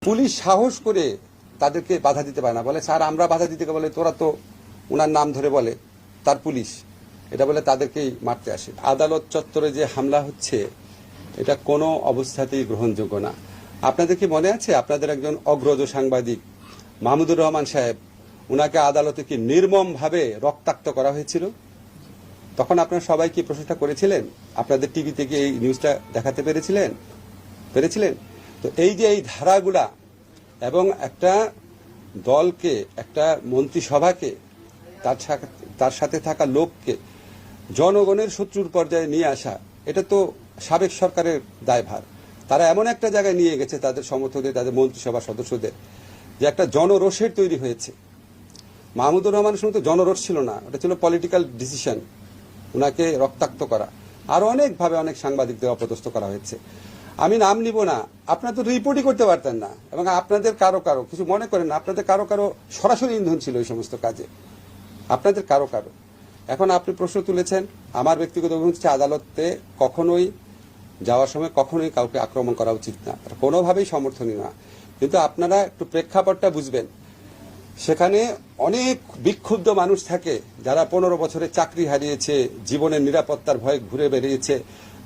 Police সাহস করে তাদেরকে বাধা দিতে পারে না, বলে স্যার আমরা বাধা দিতে, বলে তোরা তো ওনার নাম ধরে বলে তার পুলিশ, এটা বলে তাদেরকেই মারতে আসে। আদালত চত্বরে যে হামলা হচ্ছে এটা কোনো অবস্থাতেই গ্রহণযোগ্য না। আপনাদের কি মনে আছে আপনাদের একজন অগ্রজ সাংবাদিক মাহমুদুর রহমান সাহেব, উনাকে আদালতে কি নির্মমভাবে রক্তাক্ত করা হয়েছিল? তখন আপনারা সবাই কি প্রশংসা করেছিলেন? আপনাদের টিভিতে কি এই নিউজটা দেখাতে পেরেছিলেন? তো এই যে এই ধারাগুলা এবং একটা দলকে, একটা মন্ত্রিসভাকে, তার সাথে থাকা লোককে জনগণের শত্রুর পর্যায়ে নিয়ে আসা, এটা তো সাবেক সরকারের দায়ভার। তারা এমন একটা জায়গায় নিয়ে গেছে তাদের সমর্থকদের, তাদের মন্ত্রিসভা সদস্যদের, যে একটা জনরোষের তৈরি হয়েছে। মাহমুদুর রহমানের সময় তো জনরোষ ছিল না, ওটা ছিল পলিটিক্যাল ডিসিশন, ওনাকে রক্তাক্ত করা। আরো অনেকভাবে অনেক সাংবাদিকদের অপদস্থ করা হয়েছে। আমি নাম নিব না, আপনারা তো রিপোর্টই করতে পারতেন না, এবং আপনাদের কারো কিছু মনে করেন না, আপনাদের কারো সরাসরি ইন্ধন ছিল এই সমস্ত কাজে, আপনাদের কারো। এখন আপনি প্রশ্ন তুলেছেন, আমার ব্যক্তিগত অভিমত হচ্ছে আদালতে কখনোই যাওয়ার সময় কখনোই কাউকে আক্রমণ করা উচিত না, কোনোভাবেই সমর্থনীয় না। কিন্তু আপনারা একটু প্রেক্ষাপটটা বুঝবেন, সেখানে অনেক বিক্ষুব্ধ মানুষ থাকে যারা 15 বছরে চাকরি হারিয়েছে, জীবনের নিরাপত্তার ভয়ে ঘুরে বেরিয়েছে,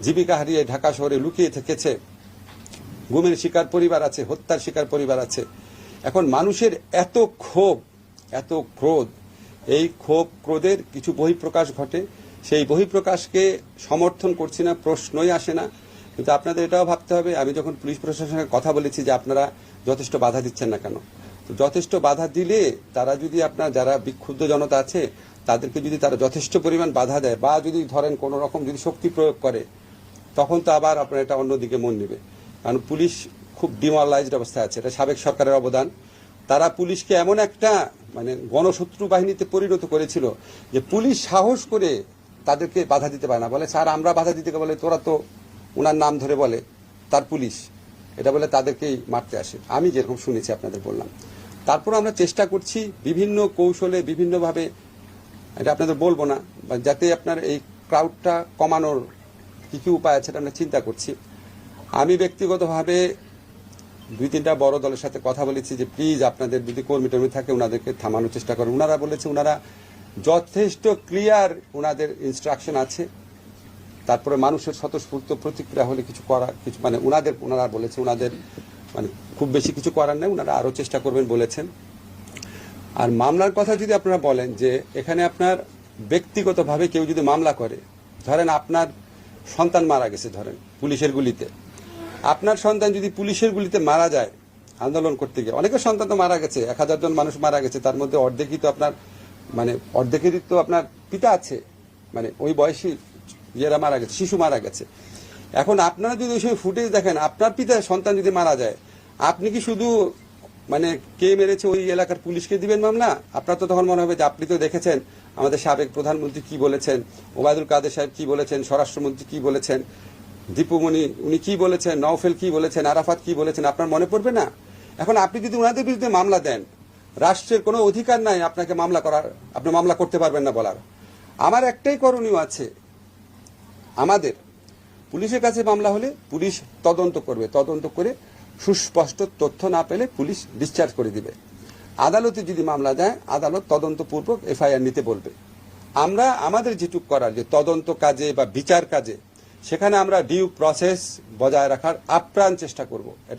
জীবিকা হারিয়ে ঢাকা শহরে লুকিয়ে থেকেছে, গুমের শিকার পরিবার আছে, হত্যার শিকার পরিবার আছে। এখন মানুষের এত ক্ষোভ, এত ক্রোধ, এই ক্রোধের কিছু বহিঃপ্রকাশ ঘটে। সেই বহিঃপ্রকাশকে সমর্থন করছি না, প্রশ্নই আসে না। কিন্তু আপনাদের এটাও ভাবতে হবে, আমি যখন পুলিশ প্রশাসনের সঙ্গে কথা বলেছি যে আপনারা যথেষ্ট বাধা দিচ্ছেন না কেন, তো যথেষ্ট বাধা দিলে তারা যদি, আপনার যারা বিক্ষুব্ধ জনতা আছে তাদেরকে যদি তারা যথেষ্ট পরিমাণ বাধা দেয়, বা যদি ধরেন কোন রকম যদি শক্তি প্রয়োগ করে, তখন তো আবার আপনার এটা অন্যদিকে মন নেবে। কারণ পুলিশ খুব ডিমোরালাইজড অবস্থায় আছে, এটা সাবেক সরকারের অবদান। তারা পুলিশকে এমন একটা গণশত্রু বাহিনীতে পরিণত করেছিল যে পুলিশ সাহস করে তাদেরকে বাধা দিতে পারে না, বলে স্যার আমরা বাধা দিতে, বলে তোরা তো ওনার নাম ধরে বলে তার পুলিশ, এটা বলে তাদেরকেই মারতে আসে। আমি যেরকম শুনেছি আপনাদের বললাম। তারপর আমরা চেষ্টা করছি বিভিন্ন কৌশলে, বিভিন্নভাবে, এটা আপনাদের বলবো না, যাতে আপনার এই ক্রাউডটা কমানোর কি উপায় আছে আমরা চিন্তা করছি। আমি ব্যক্তিগতভাবে 2-3টা বড় দলের সাথে কথা বলেছি যে প্লিজ আপনাদের যদি কর্মী টর্মী থাকে ওনাদেরকে থামানোর চেষ্টা করেন। ওনারা বলেছে ওনারা যথেষ্ট ক্লিয়ার, ওনাদের ইনস্ট্রাকশন আছে। তারপরে মানুষের স্বতঃস্ফূর্ত প্রতিক্রিয়া হলে কিছু ওনারা বলেছে ওনাদের খুব বেশি কিছু করার নেই, ওনারা আরো চেষ্টা করবেন বলেছেন। আর মামলার কথা যদি আপনারা বলেন, যে এখানে আপনার ব্যক্তিগতভাবে কেউ যদি মামলা করে, ধরেন আপনার সন্তান মারা গেছে, ধরেন পুলিশের গুলিতে, আপনার সন্তান যদি পুলিশের গুলিতে মারা যায় আন্দোলন করতে গিয়ে, অনেকের সন্তান তো মারা গেছে, 1000 জন মানুষ মারা গেছে, তার মধ্যে অর্ধেকই তো আপনার অর্ধেকেরই তো আপনার পিতা আছে, ওই বয়সী ইয়েরা মারা গেছে, শিশু মারা গেছে। এখন আপনারা যদি ওই সময় ফুটেজ দেখেন, আপনার পিতা সন্তান যদি মারা যায়, আপনি কি শুধু কে মেরেছে ওই এলাকার পুলিশকে দিবেন মামলা? আপনার তো তখন মনে হবে যে আপনি তো দেখেছেন আমাদের সাবেক প্রধানমন্ত্রী কি বলেছেন, ওবায়দুল কাদের সাহেব কি বলেছেন, স্বরাষ্ট্রমন্ত্রী কি বলেছেন, দীপুমণি উনি কি বলেছেন, নওফেল কি বলেছেন, আরাফাত কি বলেছেন, আপনার মনে পড়বে না? এখন আপনি যদি ওনাদের বিরুদ্ধে মামলা দেন, রাষ্ট্রের কোনো অধিকার নাই আপনাকে মামলা করার, আপনি মামলা করতে পারবেন না বলার। আমার একটাই করণীয় আছে, আমাদের পুলিশের কাছে মামলা হলে পুলিশ তদন্ত করবে, তদন্ত করে সুস্পষ্ট তথ্য না পেলে পুলিশ ডিসচার্জ করে দিবে। আদালতে যদি মামলা দেয়, আদালত তদন্তপূর্বক এফআইআর নিতে বলবে। আমরা আমাদের যেটুক করার, যে তদন্ত কাজে বা বিচার কাজে, সেখানে আমরা ডিউ প্রসেস বজায় রাখার আপ্রাণ চেষ্টা করব।